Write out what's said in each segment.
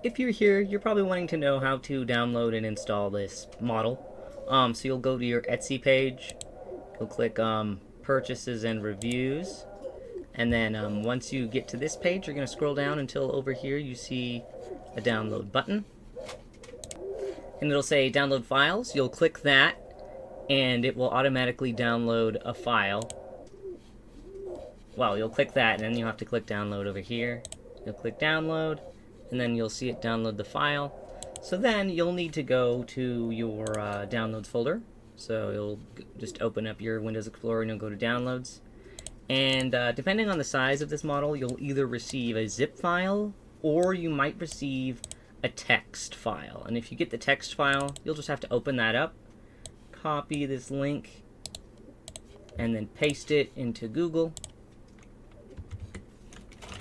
if you're here, you're probably wanting to know how to download and install this model. So you'll go to your Etsy page, you'll click purchases and reviews, and then once you get to this page, you're going to scroll down until over here you see a download button. And it'll say download files. You'll click that, and it will automatically download a file. Well, you'll click that, and then you'll have to click download over here. You'll click download, and then you'll see it download the file. So then you'll need to go to your downloads folder. So you'll just open up your Windows Explorer and you'll go to downloads. And depending on the size of this model, you'll either receive a zip file or you might receive a text file. And if you get the text file, you'll just have to open that up, copy this link, and then paste it into Google.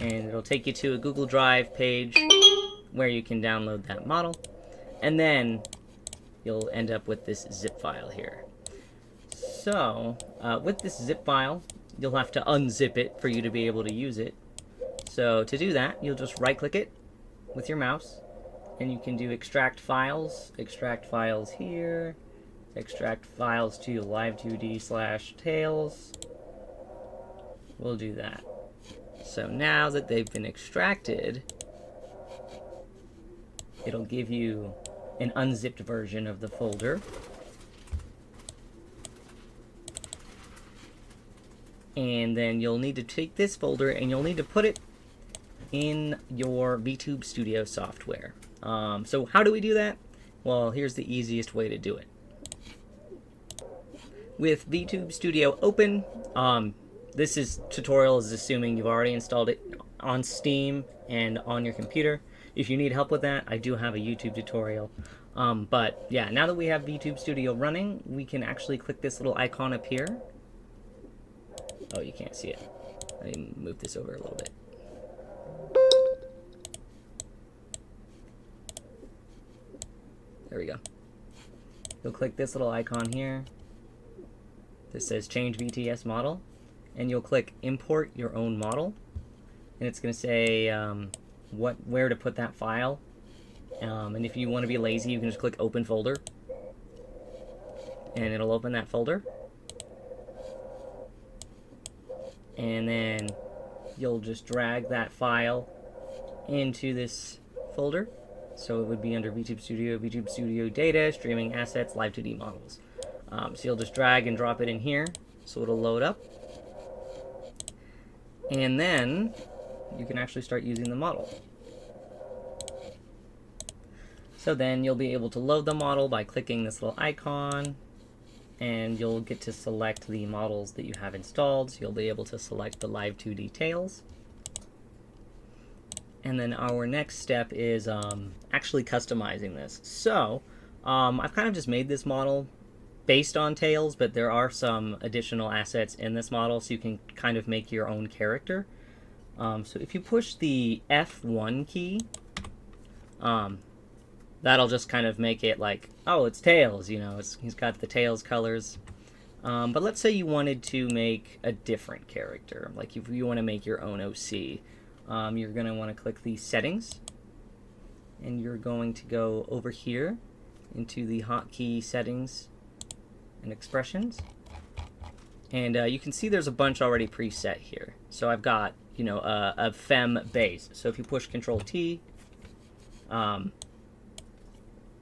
And it'll take you to a Google Drive page where you can download that model. And then you'll end up with this zip file here. So with this zip file, you'll have to unzip it for you to be able to use it. So to do that, you'll just right click it with your mouse, and you can do extract files here, extract files to live2d/tails. We'll do that. So now that they've been extracted, it'll give you an unzipped version of the folder. And then you'll need to take this folder and you'll need to put it in your VTube Studio software. So how do we do that? Well, here's the easiest way to do it. With VTube Studio open, this tutorial is assuming you've already installed it on Steam and on your computer. If you need help with that, I do have a YouTube tutorial. But yeah, now that we have VTube Studio running, we can actually click this little icon up here. Oh, you can't see it. Let me move this over a little bit. There we go. You'll click this little icon here. This says change VTS model. And you'll click import your own model. And it's going to say where to put that file. And if you want to be lazy, you can just click open folder. And it'll open that folder. And then you'll just drag that file into this folder. So it would be under VTube Studio Data, Streaming Assets, Live2D Models. So you'll just drag and drop it in here, so it'll load up. And then you can actually start using the model. So then you'll be able to load the model by clicking this little icon, and you'll get to select the models that you have installed. So you'll be able to select the Live2D tails. And then our next step is actually customizing this. So I've kind of just made this model based on tails, but there are some additional assets in this model, so you can kind of make your own character. So if you push the F1 key, that'll just kind of make it like, oh, it's tails, you know, he's got the tails colors. But let's say you wanted to make a different character, like if you want to make your own OC. You're going to want to click the settings, and you're going to go over here into the hotkey settings and expressions, and you can see there's a bunch already preset here. So I've got, you know, a fem base. So if you push Control T,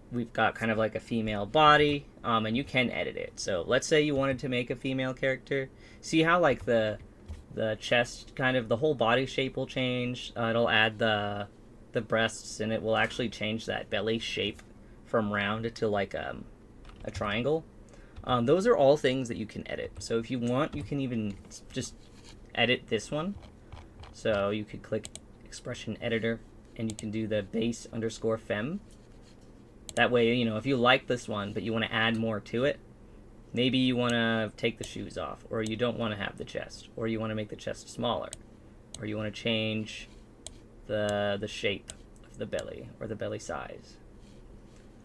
we've got kind of like a female body, and you can edit it. So let's say you wanted to make a female character. See how like the chest, kind of the whole body shape will change. It'll add the breasts, and it will actually change that belly shape from round to like a triangle. Those are all things that you can edit. So if you want, you can even just edit this one. So you could click expression editor, and you can do the base underscore fem. That way, you know, if you like this one but you want to add more to it, maybe you want to take the shoes off, or you don't want to have the chest, or you want to make the chest smaller, or you want to change the shape of the belly or the belly size.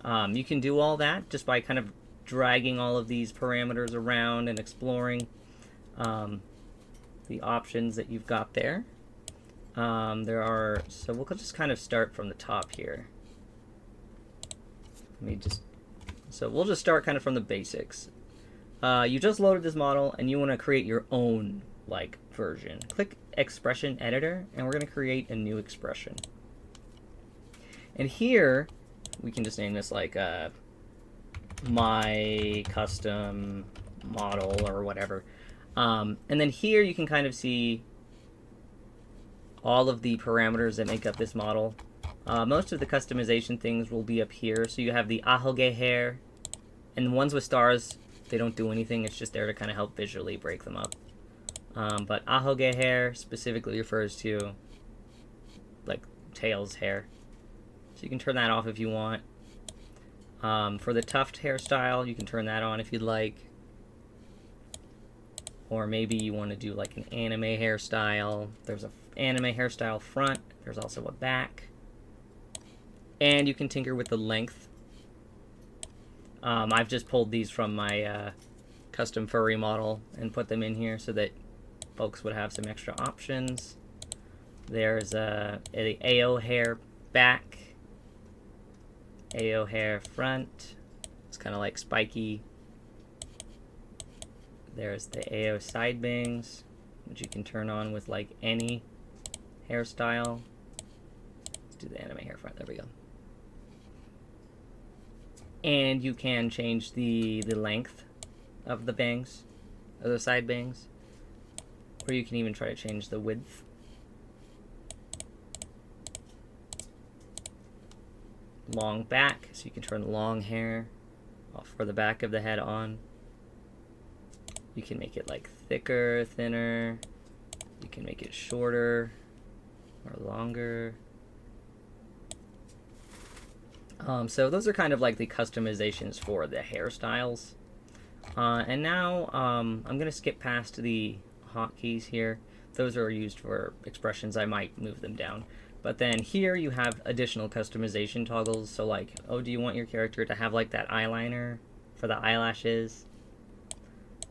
You can do all that just by kind of dragging all of these parameters around and exploring the options that you've got there. So we'll just kind of start from the top here. So we'll just start kind of from the basics. You just loaded this model and you want to create your own like version. Click expression editor and we're going to create a new expression. And here we can just name this like my custom model or whatever. And then here you can kind of see all of the parameters that make up this model. Most of the customization things will be up here. So you have the ahoge hair, and the ones with stars, they don't do anything. It's just there to kind of help visually break them up. But ahoge hair specifically refers to like Tails hair. So you can turn that off if you want. For the tuft hairstyle, you can turn that on if you'd like. Or maybe you want to do like an anime hairstyle. There's an anime hairstyle front. There's also a back. And you can tinker with the length. I've just pulled these from my custom furry model and put them in here so that folks would have some extra options. There's a AO hair back, AO hair front. It's kind of like spiky. There's the AO side bangs, which you can turn on with like any hairstyle. Let's do the anime hair front. There we go. And you can change the length of the bangs, of the side bangs. Or you can even try to change the width. Long back, so you can turn long hair off for the back of the head on. You can make it like thicker, thinner. You can make it shorter or longer. So those are kind of like the customizations for the hairstyles. And now I'm going to skip past the hotkeys here. Those are used for expressions. I might move them down. But then here you have additional customization toggles. So like, oh, do you want your character to have like that eyeliner for the eyelashes?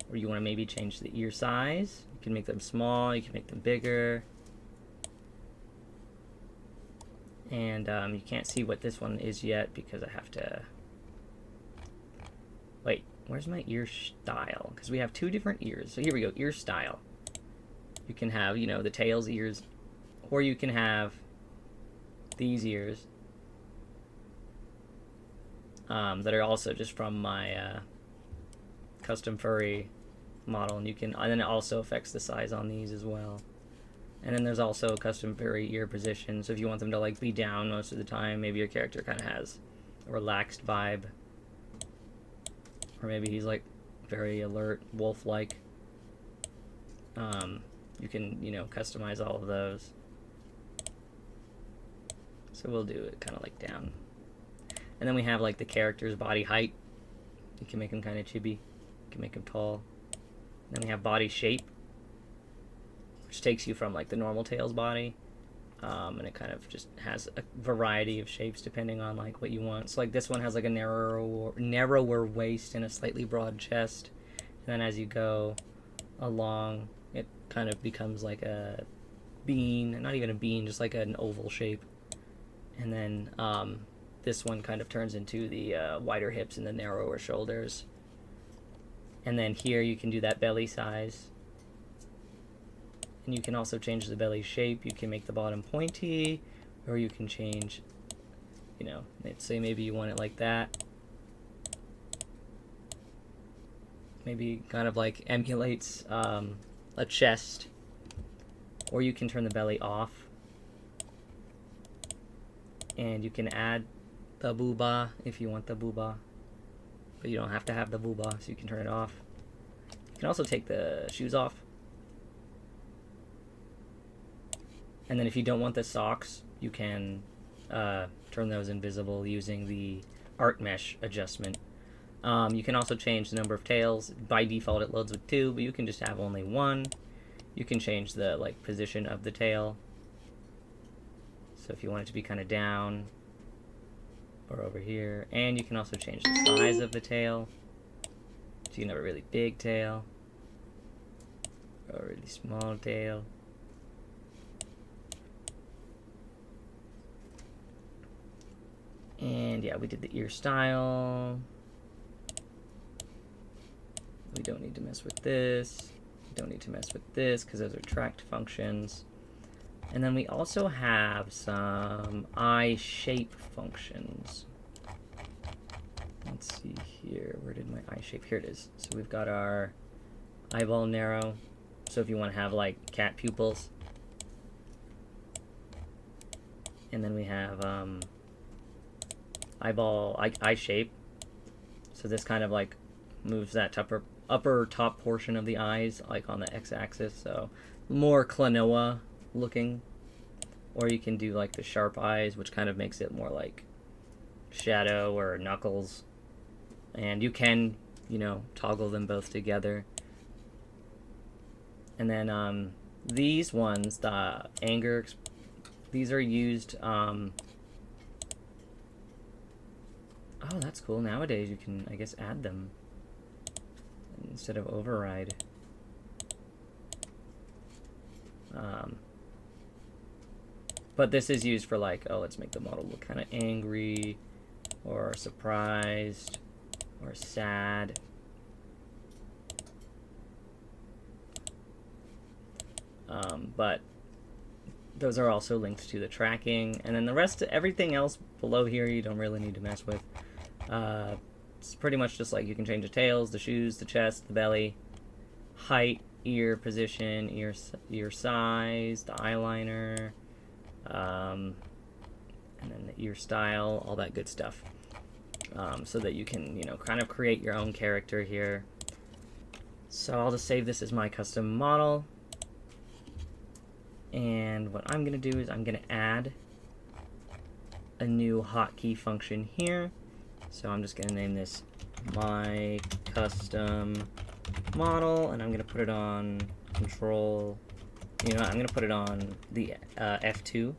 Or you want to maybe change the ear size? You can make them small, you can make them bigger. And you can't see what this one is yet because I have to... Wait, where's my ear style? Because we have two different ears. So here we go, ear style. You can have, you know, the tail's ears, or you can have these ears that are also just from my custom furry model, and then it also affects the size on these as well. And then there's also a custom furry ear position, so if you want them to like be down most of the time, maybe your character kind of has a relaxed vibe, or maybe he's like very alert, wolf-like. You can, you know, customize all of those. So we'll do it kind of like down. And then we have like the character's body height. You can make them kind of chibi. You can make them tall. And then we have body shape, which takes you from like the normal Tails body. And it kind of just has a variety of shapes depending on like what you want. So like this one has like a narrower waist and a slightly broad chest. And then as you go along, it kind of becomes like a bean, not even a bean, just like an oval shape. And then this one kind of turns into the wider hips and the narrower shoulders. And then here you can do that belly size. And you can also change the belly shape. You can make the bottom pointy, or you can change, you know, let's say maybe you want it like that. Maybe kind of like emulates a chest. Or you can turn the belly off. And you can add the booba if you want the booba. But you don't have to have the booba, so you can turn it off. You can also take the shoes off. And then if you don't want the socks, you can turn those invisible using the art mesh adjustment. You can also change the number of tails. By default it loads with 2, but you can just have only 1. You can change the like position of the tail. So if you want it to be kind of down or over here. And you can also change the size of the tail. So you can have a really big tail or a really small tail. And yeah, we did the ear style. We don't need to mess with this. We don't need to mess with this because those are tracked functions. And then we also have some eye shape functions. Let's see here. Where did my eye shape? Here it is. So we've got our eyeball narrow. So if you want to have like cat pupils. And then we have eye shape. So this kind of like moves that upper top portion of the eyes like on the x-axis. So more Klonoa looking. Or you can do like the sharp eyes, which kind of makes it more like Shadow or Knuckles. And you can, you know, toggle them both together. And then these ones, the anger, these are used, oh, that's cool. Nowadays you can, I guess, add them instead of override. But this is used for like, oh, let's make the model look kind of angry or surprised or sad. But those are also linked to the tracking. And then the rest, everything else below here, you don't really need to mess with. It's pretty much just like you can change the tails, the shoes, the chest, the belly, height, ear position, ear size, the eyeliner, and then the ear style, all that good stuff. So that you can, you know, kind of create your own character here. So I'll just save this as my custom model. And what I'm going to do is I'm going to add a new hotkey function here. So I'm just going to name this my custom model, and I'm going to put it on control. You know, I'm going to put it on the F2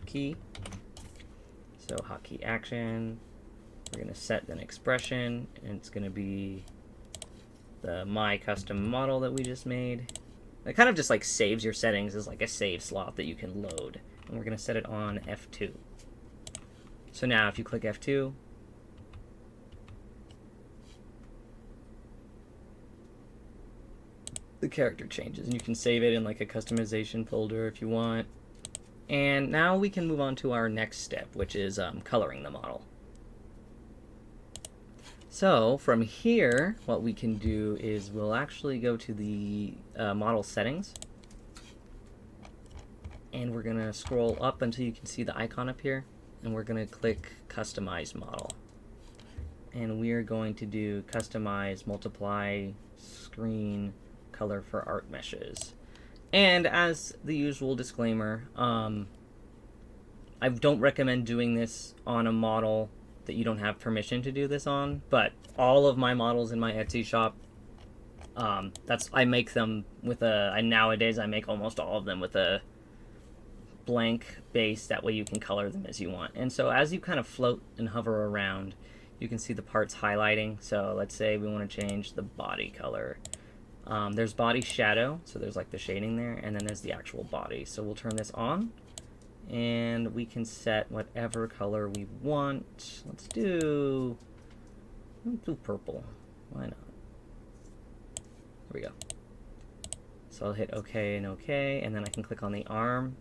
key. So hotkey action. We're going to set an expression, and it's going to be the my custom model that we just made. It kind of just like saves your settings as like a save slot that you can load. And we're going to set it on F2. So now if you click F2, the character changes, and you can save it in like a customization folder if you want. And now we can move on to our next step, which is coloring the model. So from here, what we can do is we'll actually go to the model settings, and we're going to scroll up until you can see the icon up here, and we're going to click Customize Model. And we are going to do Customize Multiply Screen Color for Art Meshes. And as the usual disclaimer, I don't recommend doing this on a model that you don't have permission to do this on, but all of my models in my Etsy shop, I make them with nowadays I make almost all of them with a blank base. That way you can color them as you want. And so as you kind of float and hover around, you can see the parts highlighting. So let's say we want to change the body color. There's body shadow, so there's like the shading there, and then there's the actual body. So we'll turn this on, and we can set whatever color we want. Let's do purple. Why not? There we go. So I'll hit OK and OK, and then I can click on the arm.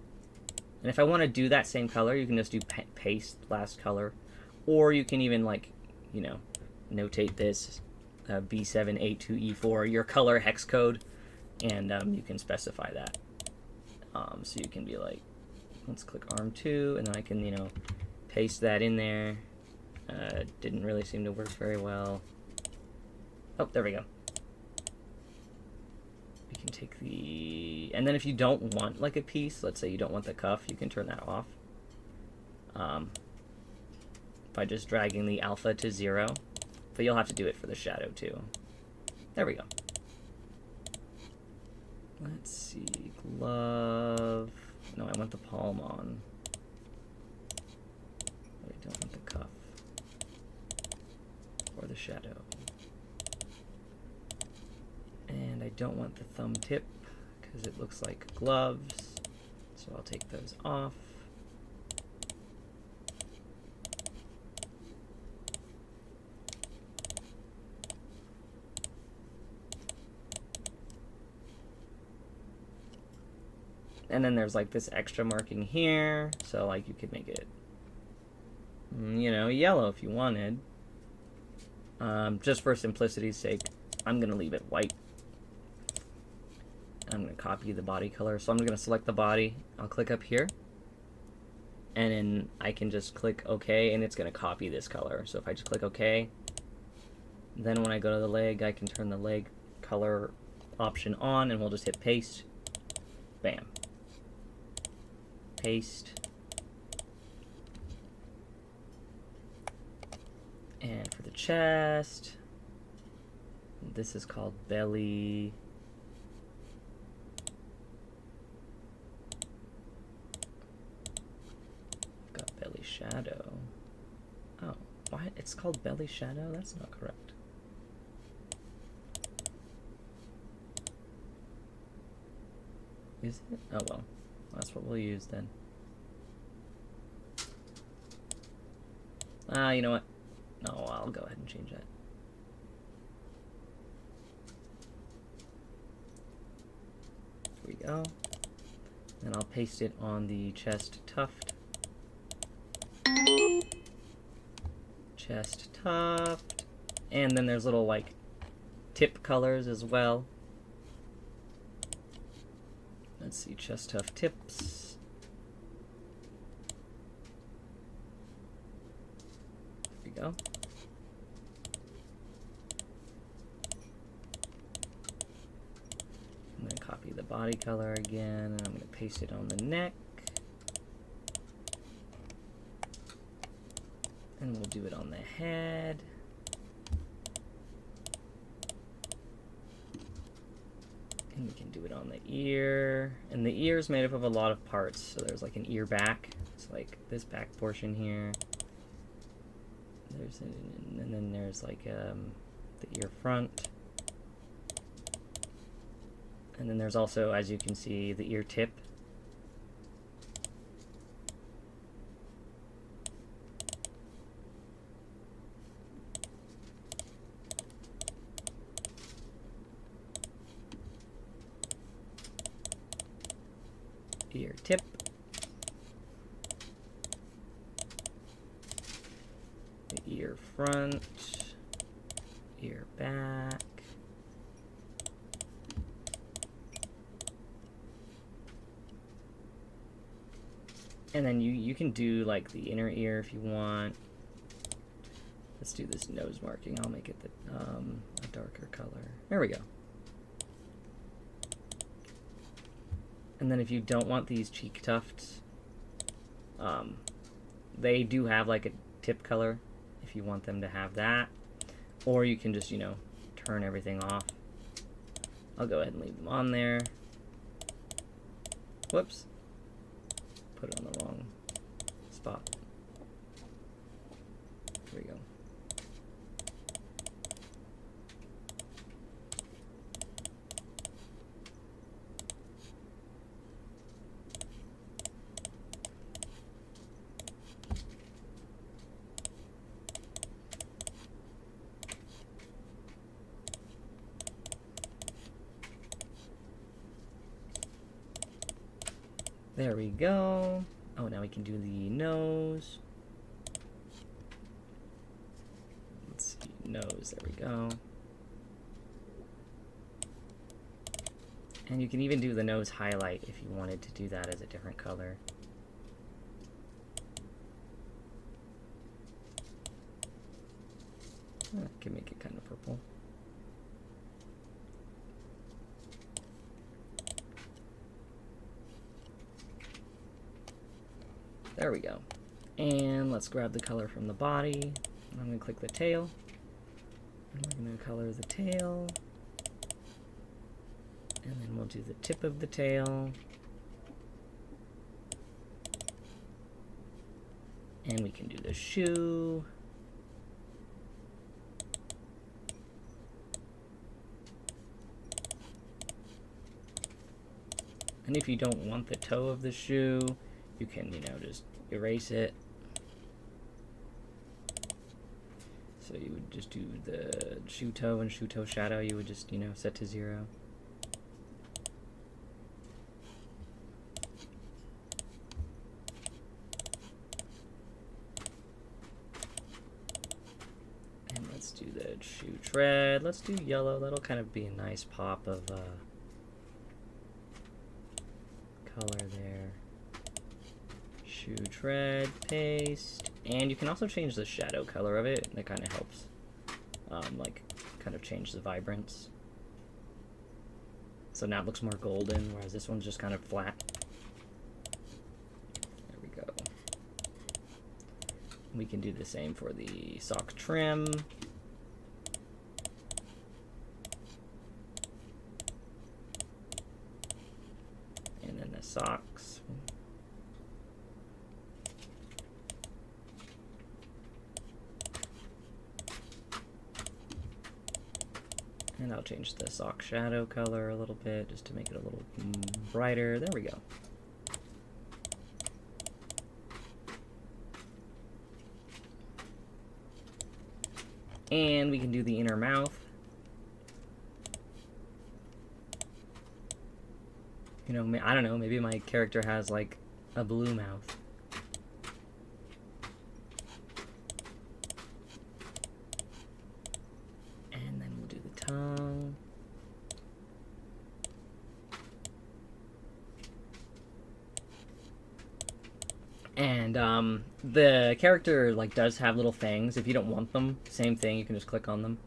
And if I want to do that same color, you can just do paste last color, or you can even, like, you know, notate this B782E4, your color hex code, and you can specify that. So you can be like, let's click arm 2, and then I can, you know, paste that in there. Didn't really seem to work very well. Oh, there we go. We can take the, and then if you don't want like a piece, let's say you don't want the cuff, you can turn that off by just dragging the alpha to 0. But you'll have to do it for the shadow too. There we go. Let's see, glove. No, I want the palm on. I don't want the cuff or the shadow. And I don't want the thumb tip because it looks like gloves. So I'll take those off. And then there's like this extra marking here, so like you could make it, you know, yellow if you wanted. Just for simplicity's sake, I'm gonna leave it white. I'm gonna copy the body color, so I'm gonna select the body. I'll click up here, and then I can just click OK, and it's gonna copy this color. So if I just click OK, then when I go to the leg, I can turn the leg color option on, and we'll just hit paste. Bam. Paste. And for the chest, this is called belly. Got belly shadow. Oh, what? It's called belly shadow? That's not correct. Is it? Oh well, that's what we'll use then. You know what? No, I'll go ahead and change that. There we go. And I'll paste it on the chest tuft. Chest tuft. And then there's little like tip colors as well. Let's see, chest tuft tips. There we go. I'm going to copy the body color again, and I'm going to paste it on the neck. And we'll do it on the head. And we can do it on the ear. And the ear is made up of a lot of parts. So there's like an ear back. It's like this back portion here. And then there's like the ear front. And then there's also, as you can see, the ear tip. Ear tip. The ear front. Ear back. And then you can do like the inner ear if you want. Let's do this nose marking. I'll make it a darker color. There we go. And then if you don't want these cheek tufts, they do have like a tip color if you want them to have that. Or you can just, you know, turn everything off. I'll go ahead and leave them on there. Whoops. Put it on the wrong spot. There we go. There we go. Oh, now we can do the nose. Let's see, nose, there we go. And you can even do the nose highlight if you wanted to do that as a different color. I can make it kind of purple. There we go. And let's grab the color from the body. I'm going to click the tail. And we're going to color the tail. And then we'll do the tip of the tail. And we can do the shoe. And if you don't want the toe of the shoe, you can, you know, just erase it. So you would just do the shoe toe and shoe toe shadow, you would just, you know, set to 0. do the shoe tread. Let's do yellow. That'll kind of be a nice pop of color there. Shoe tread, paste, and you can also change the shadow color of it. That kind of helps, like, kind of change the vibrance. So now it looks more golden, whereas this one's just kind of flat. There we go. We can do the same for the sock trim. And then the socks. And I'll change the sock shadow color a little bit just to make it a little brighter. There we go. And we can do the inner mouth. You know, I don't know, maybe my character has like a blue mouth. And then we'll do the tongue. And the character like does have little fangs. If you don't want them, same thing, you can just click on them.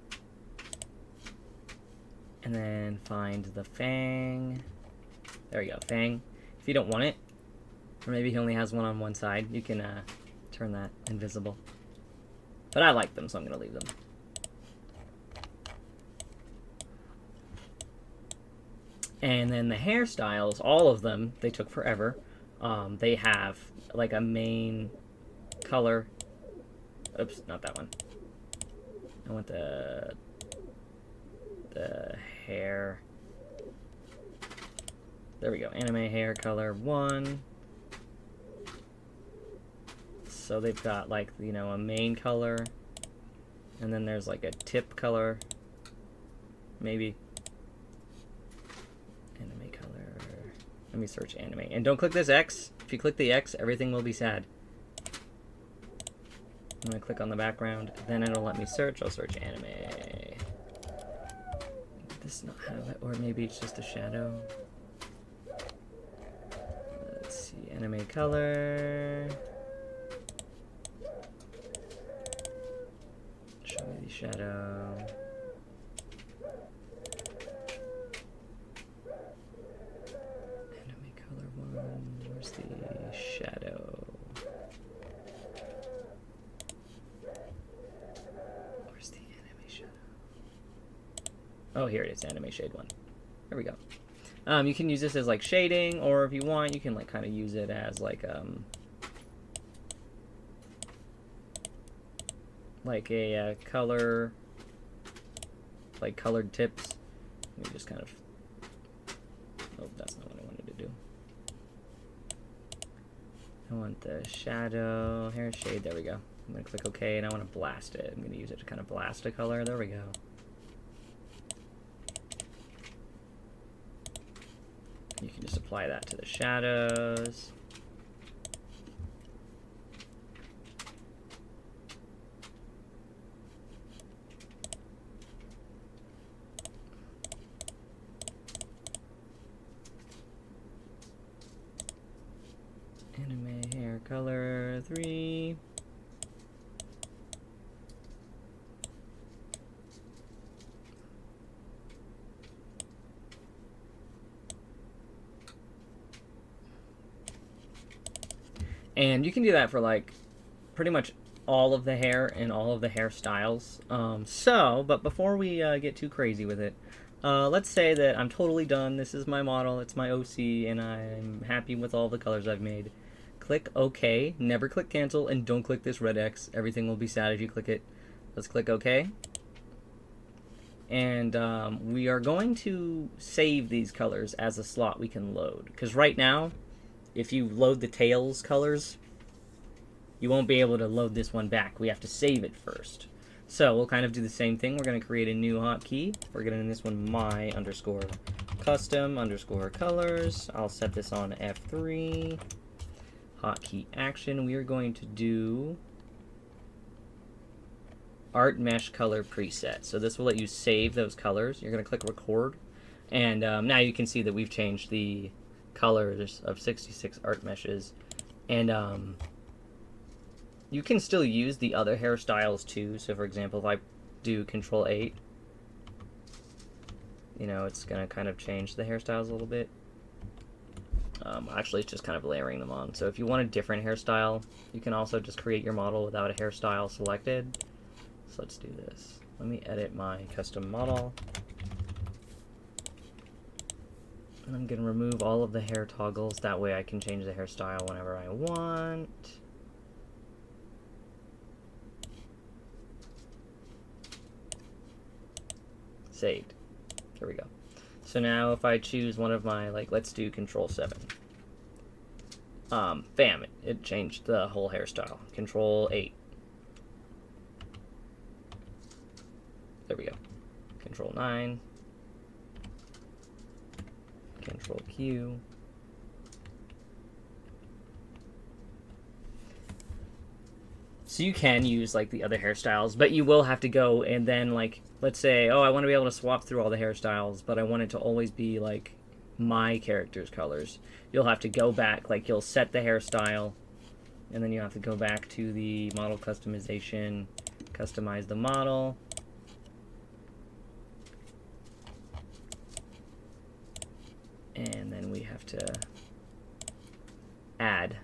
And then find the fang. There we go, fang. If you don't want it, or maybe he only has one on one side, you can turn that invisible. But I like them, so I'm gonna leave them. And then the hairstyles, all of them, they took forever. They have like a main color. Oops, not that one. I want the hair. There we go, anime hair color 1. So they've got like, you know, a main color, and then there's like a tip color, maybe. Anime color. Let me search anime. And don't click this X. If you click the X, everything will be sad. I'm gonna click on the background, then it'll let me search. I'll search anime. Does not have it, or maybe it's just a shadow. Let's see, anime color. Show me the shadow. Anime color 1. Where's the shadow? Where's the anime shadow? Oh, here it is, anime shade 1. There we go. You can use this as like shading, or if you want, you can like kind of use it as like a color, like colored tips. Let me just kind of, oh, that's not what I wanted to do. I want the shadow, hair shade, there we go. I'm gonna click OK, and I want to blast it. I'm gonna use it to kind of blast a color, there we go. You can just apply that to the shadows. Anime hair color 3. And you can do that for like pretty much all of the hair and all of the hairstyles. But before we get too crazy with it, let's say that I'm totally done. This is my model, it's my OC, and I'm happy with all the colors I've made. Click OK, never click cancel, and don't click this red X. Everything will be sad if you click it. Let's click OK. And we are going to save these colors as a slot we can load. Because right now, if you load the tails colors, you won't be able to load this one back. We have to save it first. So we'll kind of do the same thing. We're going to create a new hotkey. We're going to name this one my_custom_colors. I'll set this on F3. Hotkey action. We are going to do art mesh color preset. So this will let you save those colors. You're going to click record, and now you can see that we've changed the colors of 66 art meshes. And you can still use the other hairstyles too. So for example, if I do Control 8, you know, it's going to kind of change the hairstyles a little bit. Actually, it's just kind of layering them on. So if you want a different hairstyle, you can also just create your model without a hairstyle selected. So let's do this. Let me edit my custom model. And I'm going to remove all of the hair toggles. That way I can change the hairstyle whenever I want. Saved. There we go. So now if I choose one of my, like, let's do Control 7. Bam, it changed the whole hairstyle. Control 8. There we go. Control 9. Control Q. So you can use like the other hairstyles, but you will have to go and then, like, let's say, oh, I want to be able to swap through all the hairstyles, but I want it to always be like my character's colors. You'll have to go back, like you'll set the hairstyle, and then you have to go back to the model customization, customize the model. And then we have to add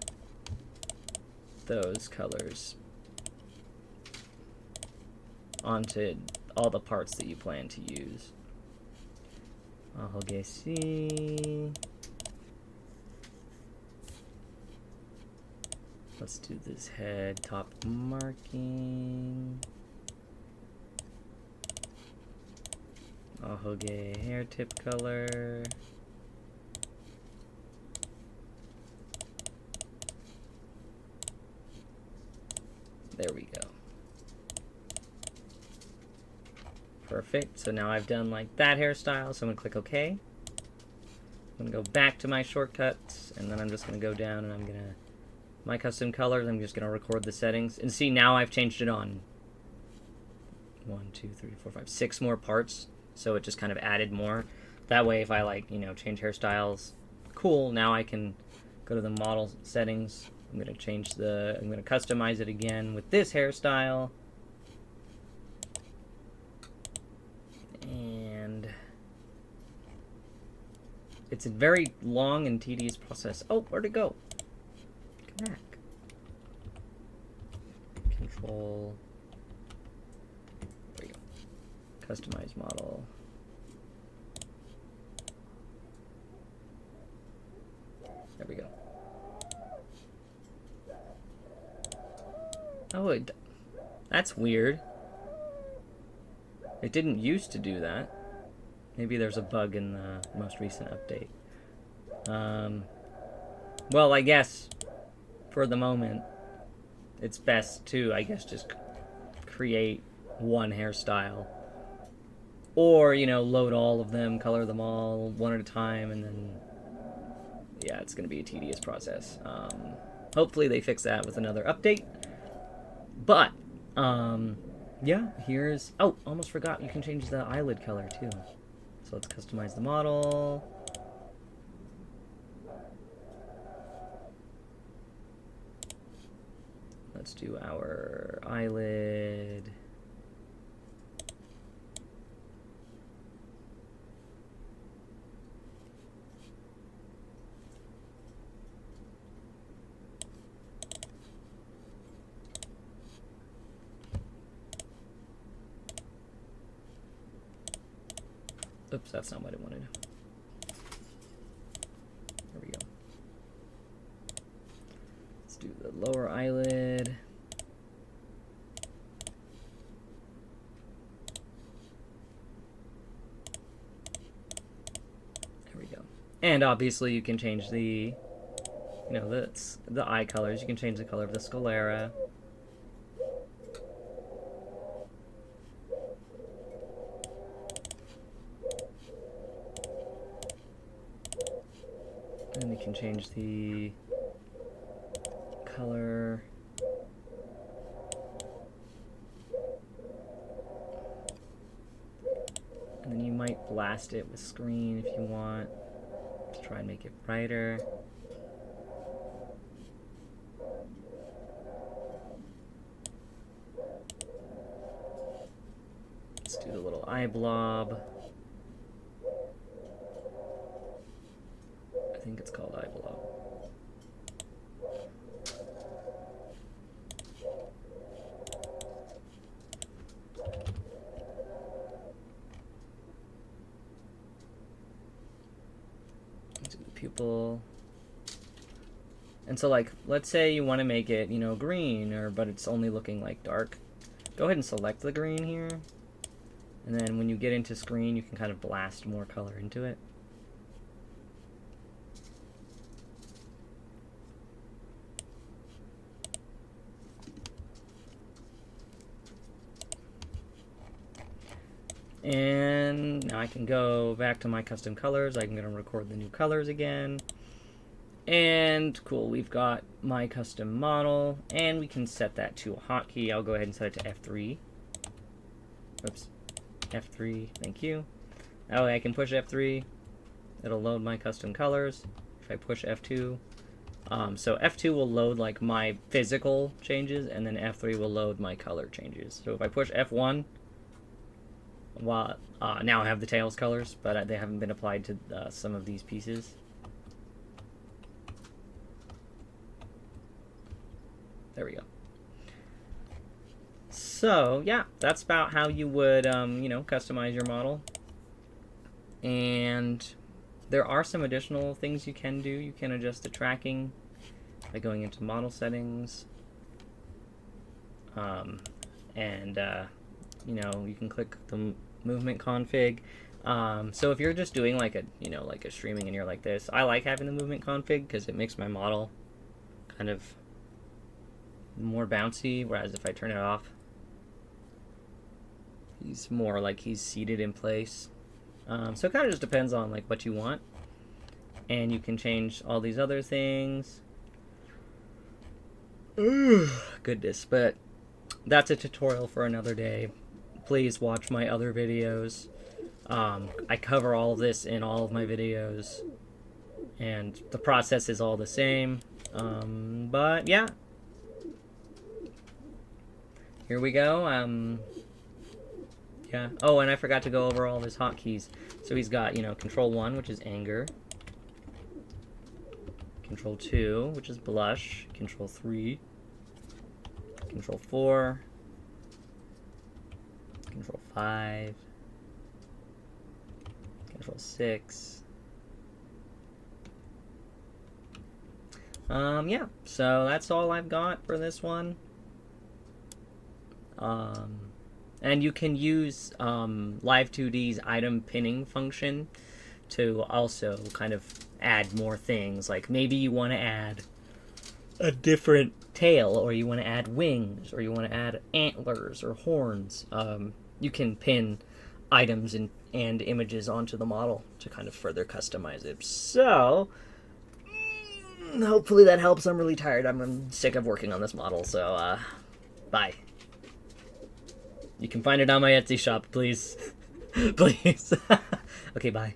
those colors onto all the parts that you plan to use. Let's do this head top marking. Ahoge hair tip color. There we go. Perfect. So now I've done like that hairstyle, so I'm going to click OK. I'm going to go back to my shortcuts, and then I'm just going to go down and I'm going to, my custom colors, I'm just going to record the settings. And see, now I've changed it on 1, 2, 3, 4, 5, 6 more parts. So it just kind of added more. That way, if I like, you know, change hairstyles, cool, now I can go to the model settings. I'm going to change the, I'm going to customize it again with this hairstyle. And it's a very long and tedious process. Oh, where'd it go? Come back. Control. There we go. Customize model. There we go. Oh, that's weird. It didn't used to do that. Maybe there's a bug in the most recent update. Well, I guess for the moment, it's best to, I guess, just create one hairstyle. Or, you know, load all of them, color them all one at a time, and then, yeah, it's going to be a tedious process. Hopefully they fix that with another update. But, yeah, here's... Oh, almost forgot. You can change the eyelid color, too. So let's customize the model. Let's do our eyelid. Oops, that's not what I wanted. There we go. Let's do the lower eyelid. There we go. And obviously you can change the, you know, the eye colors. You can change the color of the sclera. And we can change the color blast it with screen if you want. Let's try and make it brighter. Let's do the little eye blob. I think it's called eye blob. Do the pupil. And so, like, let's say you want to make it, you know, green, but it's only looking like dark. Go ahead and select the green here. And then when you get into screen, you can kind of blast more color into it. And now I can go back to my custom colors. I'm going to record the new colors again. And cool, we've got my custom model, and we can set that to a hotkey. I'll go ahead and set it to F3. Oops, F3, thank you. That way I can push F3. It'll load my custom colors. If I push F2, so F2 will load like my physical changes, and then F3 will load my color changes. So if I push F1, well, now I have the tails colors, but they haven't been applied to some of these pieces. There we go. So yeah, that's about how you would, you know, customize your model. And there are some additional things you can do. You can adjust the tracking by going into model settings, you know, you can click the movement config. So if you're just doing like a, you know, like a streaming and you're like this, I like having the movement config because it makes my model kind of more bouncy, whereas if I turn it off, he's more like he's seated in place. So it kind of just depends on like what you want, and you can change all these other things. Goodness, but that's a tutorial for another day. Please watch my other videos. I cover all of this in all of my videos, and the process is all the same. But yeah, here we go. Yeah. Oh, and I forgot to go over all of his hotkeys. So he's got, you know, Control 1, which is anger. Control 2, which is blush. Control 3. Control 4. Control 5. Control 6. Yeah, so that's all I've got for this one. And you can use Live2D's item pinning function to also kind of add more things. Like maybe you want to add a different tail, or you want to add wings, or you want to add antlers or horns. You can pin items and images onto the model to kind of further customize it. So hopefully that helps. I'm really tired. I'm sick of working on this model, so bye. You can find it on my Etsy shop, please. Please. Okay, bye.